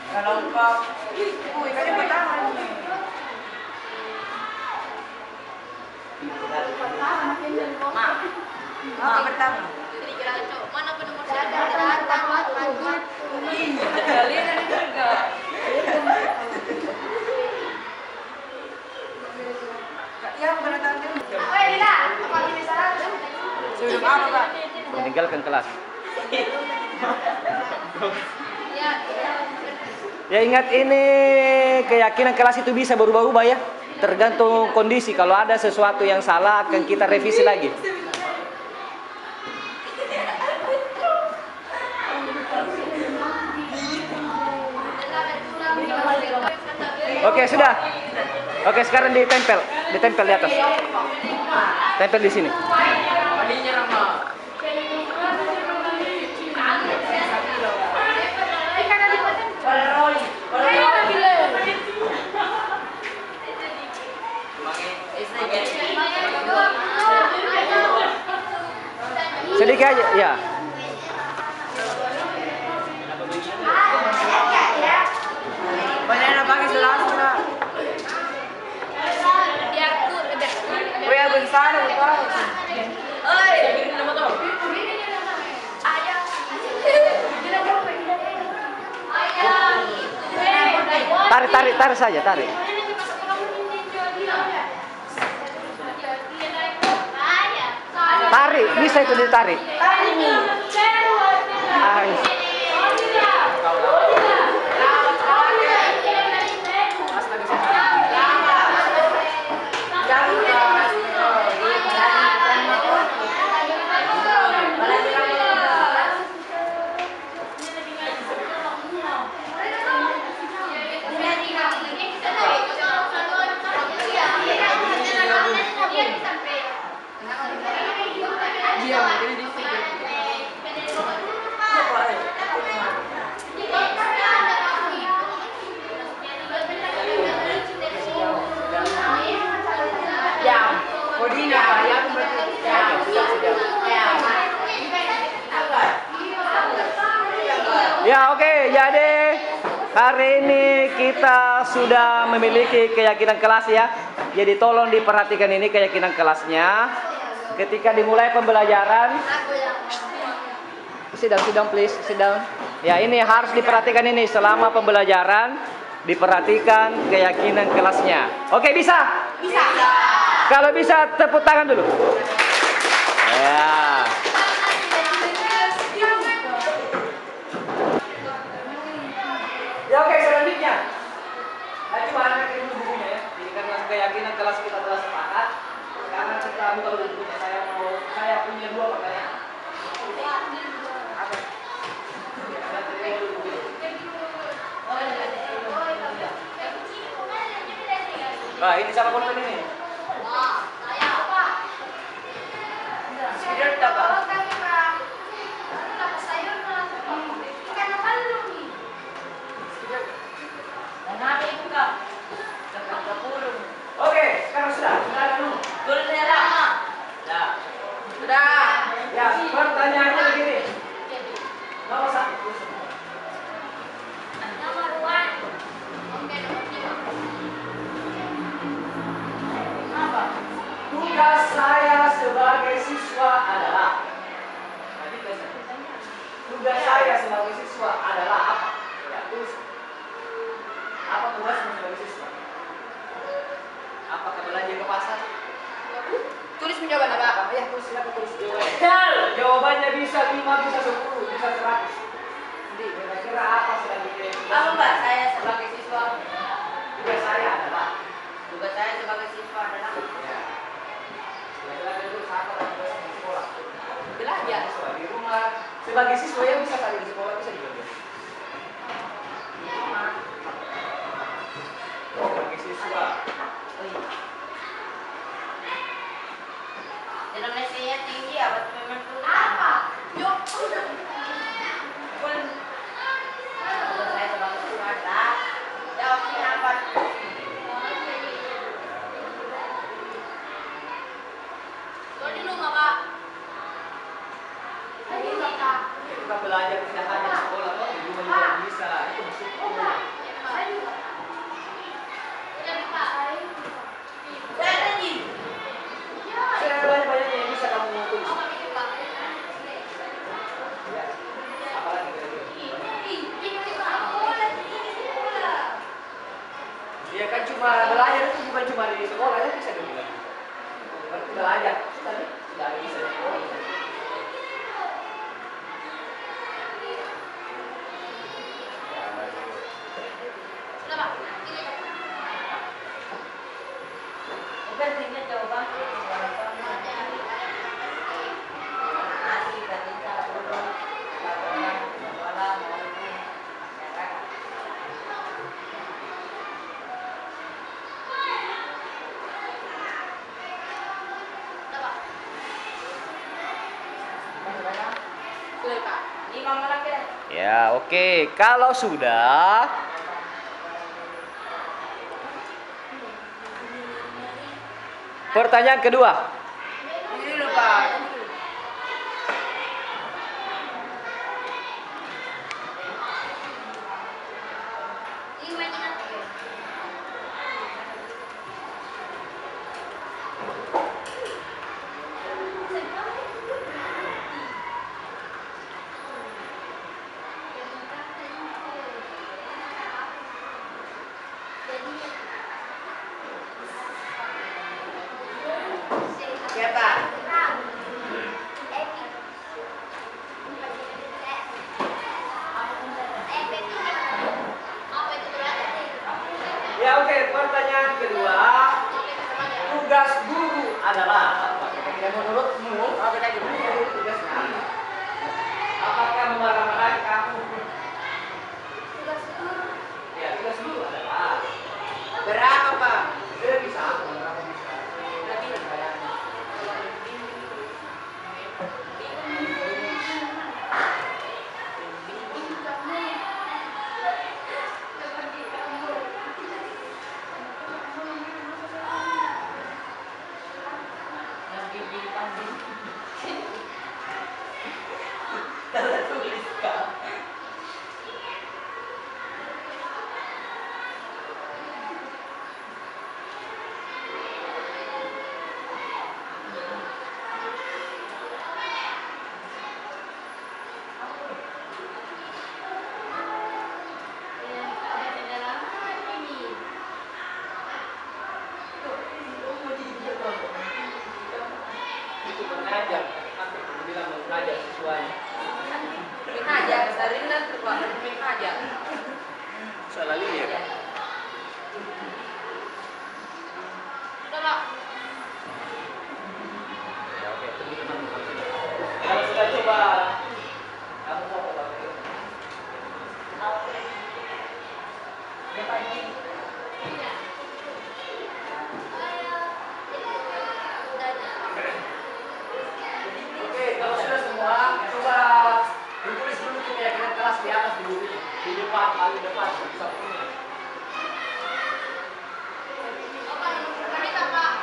Kalau kau, ikannya bertahan. Ma bertahan. Mana pun nomor satu. Yang bertahan. Sudah apa, Pak? Meninggalkan kelas. Ya. Ya ingat ini keyakinan kelas itu bisa berubah-ubah ya. Tergantung kondisi. Kalau ada sesuatu yang salah akan kita revisi lagi. Oke, sudah. Oke, sekarang ditempel di atas. Tempel di sini. saja, ya. Banyak pakai selalu na. Kuya bensan apa? Tarik saja, tarik. Tarik, bisa itu ditarik. Ah, Ya, oke. Jadi hari ini kita sudah memiliki keyakinan kelas ya. Jadi tolong diperhatikan ini keyakinan kelasnya. Ketika dimulai pembelajaran, sit down please, sit down. Ya, ini harus diperhatikan ini selama pembelajaran, diperhatikan keyakinan kelasnya. Oke, bisa? Bisa. Kalau bisa tepuk tangan dulu. Ya. Ya, oke, selanjutnya. Nah, cuma anak ini bukunya ya. Jadi karena keyakinan kelas kita telah sepakat, karena kita buka dulu bukunya. Saya punya 2 pertanyaan. Apa? Nah, ini siapa pulpen ini? Oke, sekarang sudah ada dulu. Ya, pertanyaannya begini. Nomor 1. Tugas saya sebagai siswa adalah. Tugas saya sebagai siswa adalah apa? Ya, tulis. Apa tugasmu sebagai siswa? Apakah belanja ke pasar? Tulis menjawab apa? Ya, tulis jawabannya. Jawabannya bisa 5, bisa 10, bisa 100. Jadi kira-kira apa selanjutnya? Apa Mbak? Saya sebagai siswa. Tugas saya adalah. Tugas saya sebagai siswa adalah Ya. Belajar itu apa dan tugas di sekolah? belajar. Siswa di rumah. Sebagai siswa yang bisa tadi di sekolah bisa juga. Sebagai siswa. Indonesia tinggi apa memang apa? Yuk. Tugas saya sebagai siswa adalah jawabnya apa? Di rumah Kak. Kita belajar tidak hanya di sekolah, kok di rumah juga bisa. Itu maksudku. Saya banyak-banyak yang bisa kamu tulis. Ya. Apalagi kira-kira? Ya kan cuma belajar itu bukan cuma di sekolah ya bisa dibilang. Berarti belajar tadi sudah ada bisa di sekolah. Ya, oke. Kalau sudah, pertanyaan kedua. Dan menurutmu, apa lagi tugasnya? Apakah memarah-marahi kamu? Ya, tugas dulu adalah berapa Pak? Bisa. Berapa bisa? Berapa bayarnya? Itu mengajar, nanti bilang mengajar siswanya. Mengajar, sering dan terbatas mengajar. Salah lihat. Sudah Pak. Ya oke, teman-teman. Kalau sudah coba, kamu mau coba. Oke, kalau sudah semua, coba ditulis dulu keyakinan kelas di atas di bukunya, di depan, paling depan, sampingnya. Tidak ada sampingnya.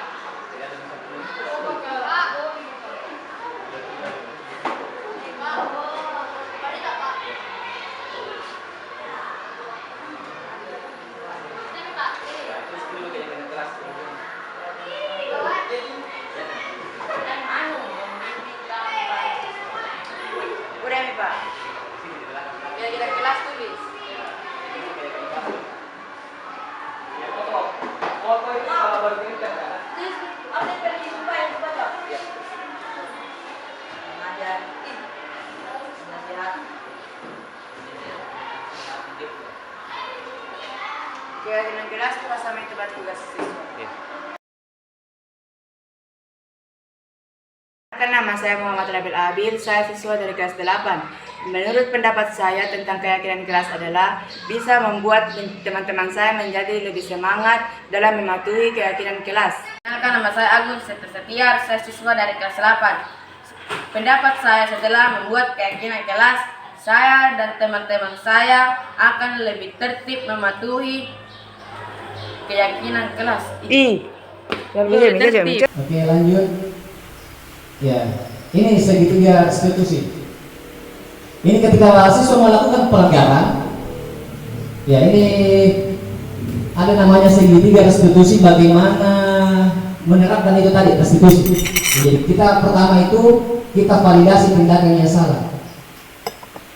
Ya, tulis dulu keyakinan kelas. Udah nih Pak. Ya kita kelas tulis. Ya foto. Foto itu kalau baru diincar kan? Apa yang pergi supaya yang dibaca? Ya. Mengajar. Nasihat. Keyakinan kelas itu sama itu tugas siswa. Nama saya Muhammad Rabil Abil, saya siswa dari kelas 8. Menurut pendapat saya tentang keyakinan kelas adalah bisa membuat teman-teman saya menjadi lebih semangat dalam mematuhi keyakinan kelas. Nama saya Agung Setiar, saya siswa dari kelas 8. Pendapat saya setelah membuat keyakinan kelas, saya dan teman-teman saya akan lebih tertib mematuhi keyakinan kelas. Oke, lanjut. Ya, ini segitiga restitusi. Ini ketika mahasiswa melakukan pelanggaran, ya ini ada namanya segitiga restitusi. Bagaimana menerapkan itu tadi restitusi? Jadi kita pertama itu kita validasi tindakan yang salah.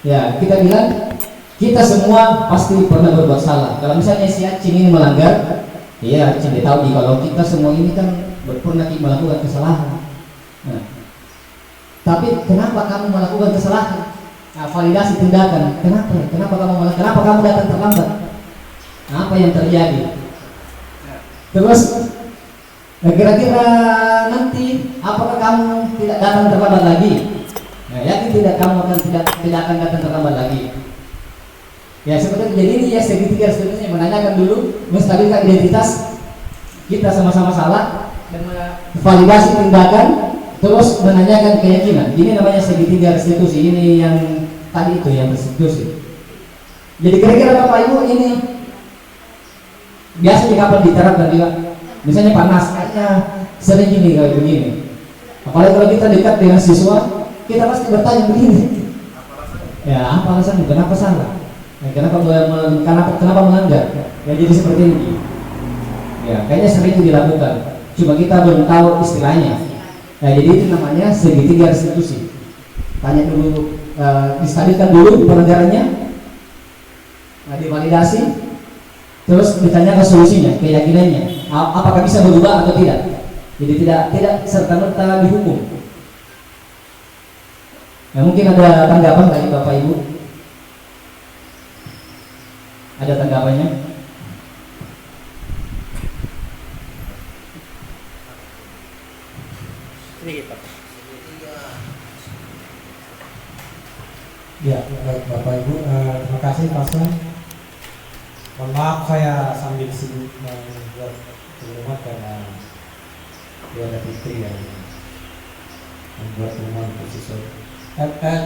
Ya, kita bilang kita semua pasti pernah berbuat salah. Kalau misalnya si Acing ini melanggar, ya Acing tahu kalau kita semua ini kan pernah melakukan kesalahan. Nah, tapi kenapa kamu melakukan kesalahan? Nah, validasi tindakan. Kenapa kamu datang terlambat? Apa yang terjadi? Terus kira-kira nanti apakah kamu tidak datang terlambat lagi? Nah, yakin tidak kamu tidak akan datang terlambat lagi. Ya seperti jadi ini ya segitiga restitusi menanyakan dulu, menstabilkan identitas kita sama-sama salah dan validasi tindakan. Terus menanyakan keyakinan. Ini namanya segitiga restitusi. Ini yang tadi itu yang restitusi. Jadi kira-kira Bapak Ibu ini biasanya kapan diterapkan juga? Misalnya panas, kayaknya sering gini kayak begini. Apalagi kalau kita dekat dengan siswa, kita pasti bertanya begini. Ya apa alasannya? Kenapa salah? Kenapa melanggar? Ya jadi seperti ini. Ya kayaknya sering dilakukan. Cuma kita belum tahu istilahnya. Nah, jadi itu namanya segitiga restitusi. Tanya dulu, distabilkan dulu pelanggarannya, divalidasi, terus ditanyakan solusinya, keyakinannya, apakah bisa berubah atau tidak. Jadi tidak serta-merta dihukum. Nah, mungkin ada tanggapan dari Bapak Ibu? Ada tanggapannya? Sedikit Pak. Ya, Bapak Ibu, terima kasih Pastor. Mohon maaf saya sambil sibuk membuat pengumuman karena dia ada Fitri yang membuat pengumuman untuk siswa.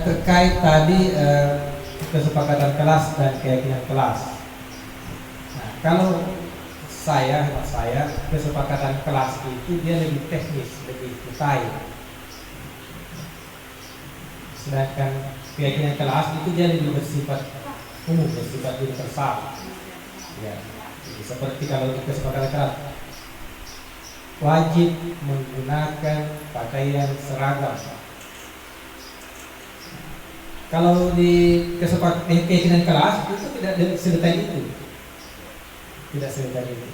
Terkait tadi kesepakatan kelas dan keyakinan kelas. Nah, kalau saya kesepakatan kelas itu dia lebih teknis, lebih detail. Sedangkan keyakinan kelas itu dia lebih bersifat umum, bersifat universal. Ya, jadi seperti kalau kesepakatan kelas wajib menggunakan pakaian seragam. Kalau di keyakinan kelas itu tidak sedetail itu, tidak sedetail itu.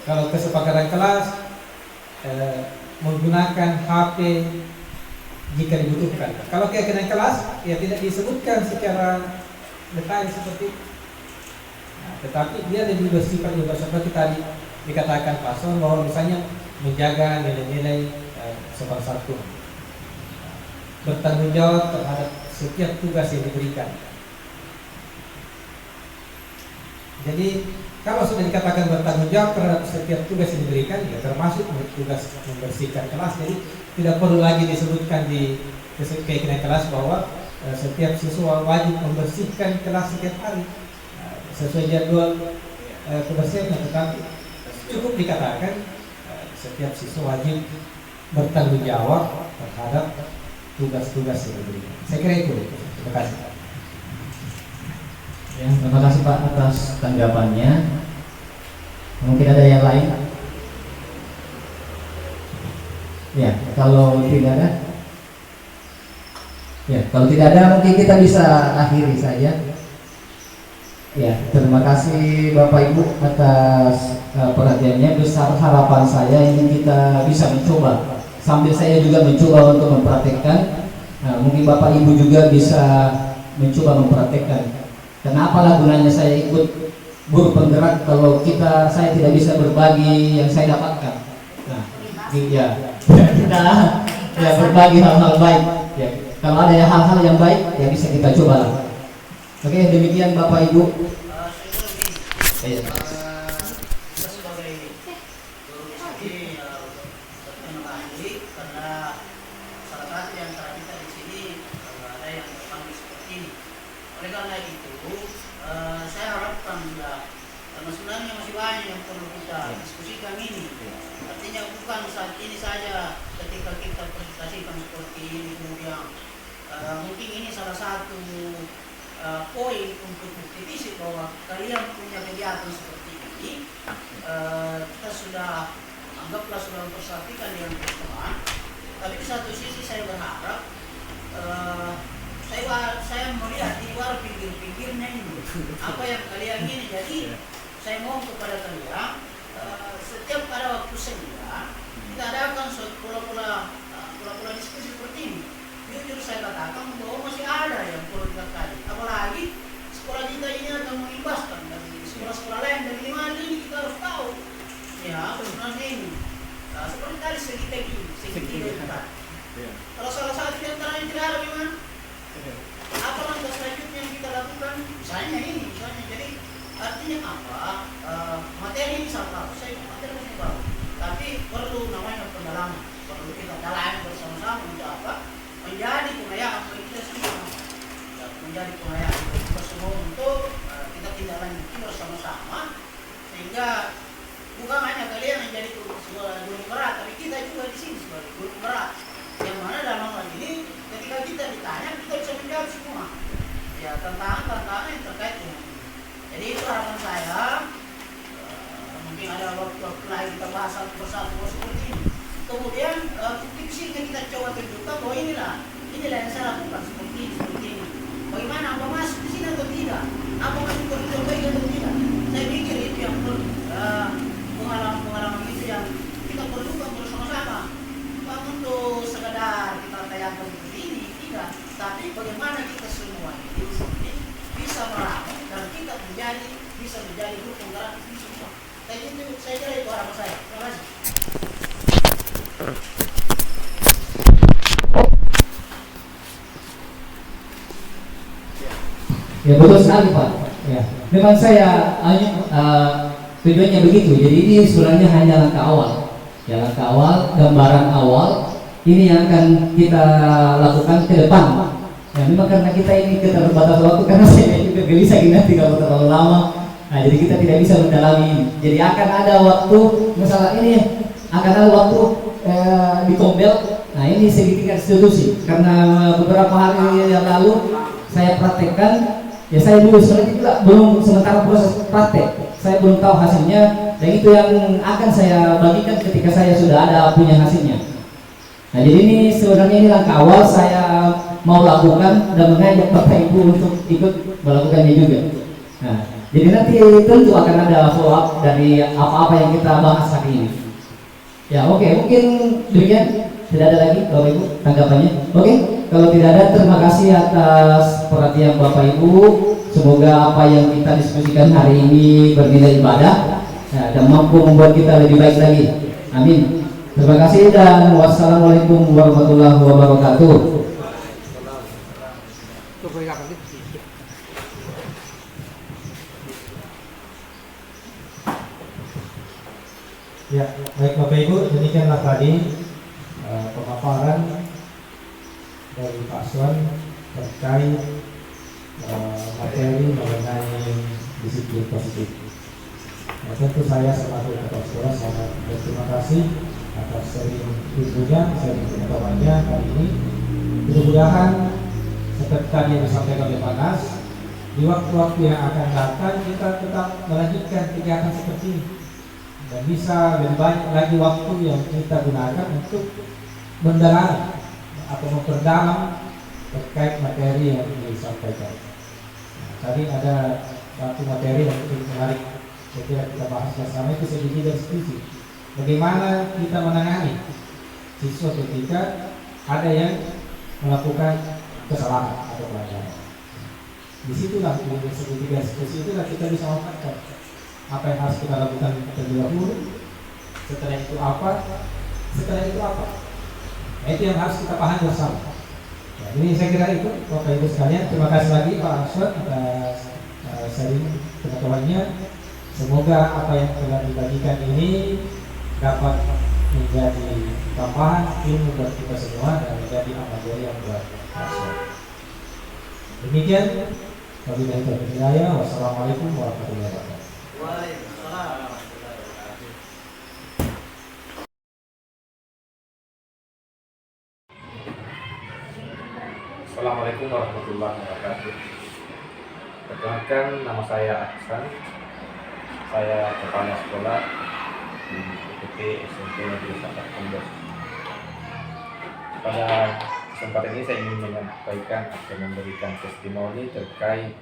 Kalau kesepakatan kelas menggunakan HP jika dibutuhkan. Kalau keyakinan kelas ya tidak disebutkan secara detail seperti itu. Nah, tetapi dia lebih bersifat seperti tadi dikatakan Pastor bahwa misalnya menjaga nilai-nilai sopan santun, bertanggung jawab terhadap setiap tugas yang diberikan. Jadi kalau sudah dikatakan bertanggung jawab terhadap setiap tugas yang diberikan, ya termasuk tugas membersihkan kelas. Jadi tidak perlu lagi disebutkan di keyakinan kelas bahwa setiap siswa wajib membersihkan kelas setiap hari sesuai jadwal kebersihannya, tetapi cukup dikatakan setiap siswa wajib bertanggung jawab terhadap tugas-tugas yang diberikan. Saya kira itu. Terima kasih. Ya, terima kasih Pak atas tanggapannya. Mungkin ada yang lain? Ya, kalau tidak ada, mungkin kita bisa akhiri saja. Ya, terima kasih Bapak Ibu atas perhatiannya. Besar harapan saya ini kita bisa mencoba. Sambil saya juga mencoba untuk mempraktekkan. Mungkin Bapak Ibu juga bisa mencoba mempraktekkan. Kenapalah gunanya saya ikut guru penggerak kalau saya tidak bisa berbagi yang saya dapatkan. Nah, ya kita ya berbagi hal-hal baik. Ya, kalau ada hal-hal yang baik ya bisa kita coba lah. Oke, demikian Bapak Ibu. Kita sebagai guru di sini berterima kasih karena salah satu yang antara kita di sini ada yang berpanggil seperti ini. Oleh karena itu, saya harapkan karena sebenarnya masih banyak yang perlu kita diskusikan ini. Artinya bukan saat ini saja ketika kita presentasikan seperti ini, kemudian mungkin ini salah satu poin untuk bukti fisik bahwa kalian punya kegiatan seperti ini. Kita sudah anggaplah sudah memperhatikan dengan teman. Tapi di satu sisi saya berharap saya melihat di luar pinggir-pinggirnya ini apa yang kalian ini. Jadi saya mohon kepada kalian setiap pada waktu senja kita adakan pola-pola diskusi seperti ini. Jujur saya katakan bahwa masih ada yang perlu kita kaji. Apalagi sekolah kita ini akan mengimbaskan dari sekolah-sekolah lain, dan di mana ini kita harus tahu ya sebenarnya ini. Nah, seperti tadi segitiga itu tadi. Kalau salah satu di antaranya tidak ada, gimana? Apa langkah selanjutnya yang kita lakukan? Misalnya ini, jadi artinya apa? Materi ini saya materi ini baru, tapi perlu namanya pendalaman, perlu kita dalami bersama-sama untuk apa? Menjadi pengayaan bagi kita semua, menjadi pengayaan bagi kita semua untuk kita tindak lanjuti bersama-sama, sehingga bukan hanya kalian yang jadi guru penggerak, tapi kita juga di sini sebagai guru penggerak, yang mana dalam hal ini ketika kita ditanya kita bisa menjawab semua ya tantangan yang terkait dengan ini. Jadi itu harapan saya. Mungkin ada waktu lain kita bahas satu persatu seperti ini. Kemudian bukti kita coba tunjukkan bahwa inilah yang saya lakukan seperti ini. Bagaimana, apa masuk di sini atau tidak? Apa masuk ke terbaik atau tidak? Saya pikir itu yang perlu pengalaman itu yang kita perlukan bersama-sama. Bukan untuk sekedar kita tayangkan seperti ini, tidak. Tapi bagaimana kita semua ini bisa meramu dan kita bisa menjadi guru penggerak ini semua. Saya kira itu harapan saya. Terima kasih. Ya betul sekali Pak. Ya, memang saya tujuannya begitu. Jadi ini sebenarnya hanya langkah awal. Ya langkah awal, gambaran awal. Ini yang akan kita lakukan ke depan. Ya memang karena kita ini keterbatasan waktu, karena saya juga gelisah nanti kalau terlalu lama. Nah jadi kita tidak bisa mendalami ini. Jadi akan ada waktu, misalnya ini akan ada waktu di Kombel. Nah ini segitiga restitusi. Karena beberapa hari yang lalu saya praktekkan. Ya saya dulu sebenarnya juga belum sementara proses praktek. Saya belum tahu hasilnya. Dan itu yang akan saya bagikan ketika saya sudah ada punya hasilnya. Nah jadi ini sebenarnya ini langkah awal saya mau lakukan dan mengajak Bapak Ibu untuk ikut melakukannya juga. Nah jadi nanti tentu akan ada follow up dari apa-apa yang kita bahas hari ini. Ya oke, mungkin demikian. Tidak ada lagi Bapak Ibu tanggapannya. Oke, kalau tidak ada, terima kasih atas perhatian Bapak Ibu. Semoga apa yang kita diskusikan hari ini bernilai ibadah dan mampu membuat kita lebih baik lagi. Amin. Terima kasih dan wassalamualaikum warahmatullahi wabarakatuh. Ya, baik Bapak Ibu, demikianlah tadi pemaparan dari Pak Aswan terkait materi mengenai disiplin positif. Ya, tentu saya selaku Ketua Sekolah sangat berterima kasih atas sharing ilmunya, sharing pengetahuannya kali ini. Mudah-mudahan seperti tadi yang disampaikan oleh Pak Nas, di waktu-waktu yang akan datang kita tetap melanjutkan kegiatan seperti ini dan bisa lebih banyak lagi waktu yang kita gunakan untuk mendalami atau memperdalam terkait materi yang disampaikan. Nah, tadi ada satu materi yang cukup menarik, saya kira kita bahas bersama, itu segitiga restitusi. Bagaimana kita menangani siswa ketika ada yang melakukan kesalahan atau pelanggaran. Disitulah di segitiga restitusi itulah kita bisa mengatakan apa yang harus kita lakukan terlebih dahulu, setelah itu apa, setelah itu apa. Nah, itu yang harus kita pahami bersama. Ya, ini saya kira itu Bapak Ibu sekalian. Terima kasih lagi Pak Aswan atas sharing pengetahuannya. Semoga apa yang telah dibagikan ini dapat menjadi tambahan ilmu buat kita semua dan menjadi amal jariah buat Aswan. Demikian. Wabillahi taufiq wal hidayah. Wassalamualaikum warahmatullahi wabarakatuh. Assalamualaikum warahmatullahi wabarakatuh. Perkenalkan, nama saya Aksan. Saya kepala sekolah di UPT SMP Negeri 1 Kombes. Pada kesempatan ini saya ingin menyampaikan atau memberikan testimoni terkait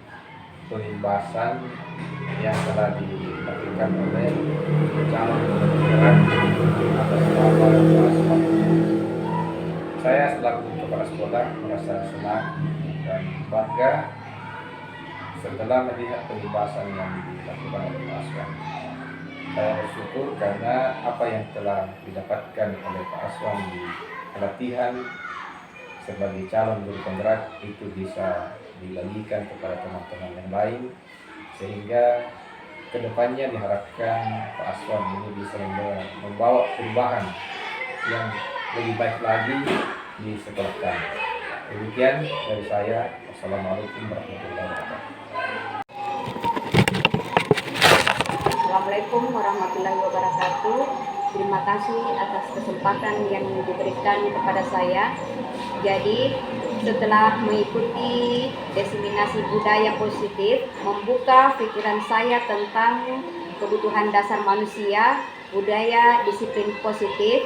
pembahasan yang telah dilakukan oleh calon pembelajaran atas nama Aswan. Saya selaku kepala sekolah merasa senang dan bangga setelah melihat pembahasan yang dilakukan oleh Pak Aswan. Saya bersyukur karena apa yang telah didapatkan oleh Pak Aswan di pelatihan sebagai calon guru penggerak itu bisa dibagikan kepada teman-teman yang lain, sehingga kedepannya diharapkan Pak Aswan ini bisa membawa perubahan yang lebih baik lagi di sekolah kami. Demikian dari saya. Wassalamualaikum warahmatullahi wabarakatuh. Assalamualaikum warahmatullahi wabarakatuh. Terima kasih atas kesempatan yang diberikan kepada saya. Jadi setelah mengikuti diseminasi budaya positif, membuka pikiran saya tentang kebutuhan dasar manusia, budaya disiplin positif,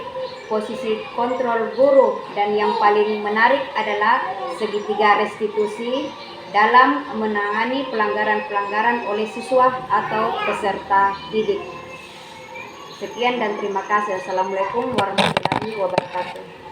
posisi kontrol guru, dan yang paling menarik adalah segitiga restitusi dalam menangani pelanggaran-pelanggaran oleh siswa atau peserta didik. Sekian dan terima kasih. Assalamualaikum warahmatullahi wabarakatuh.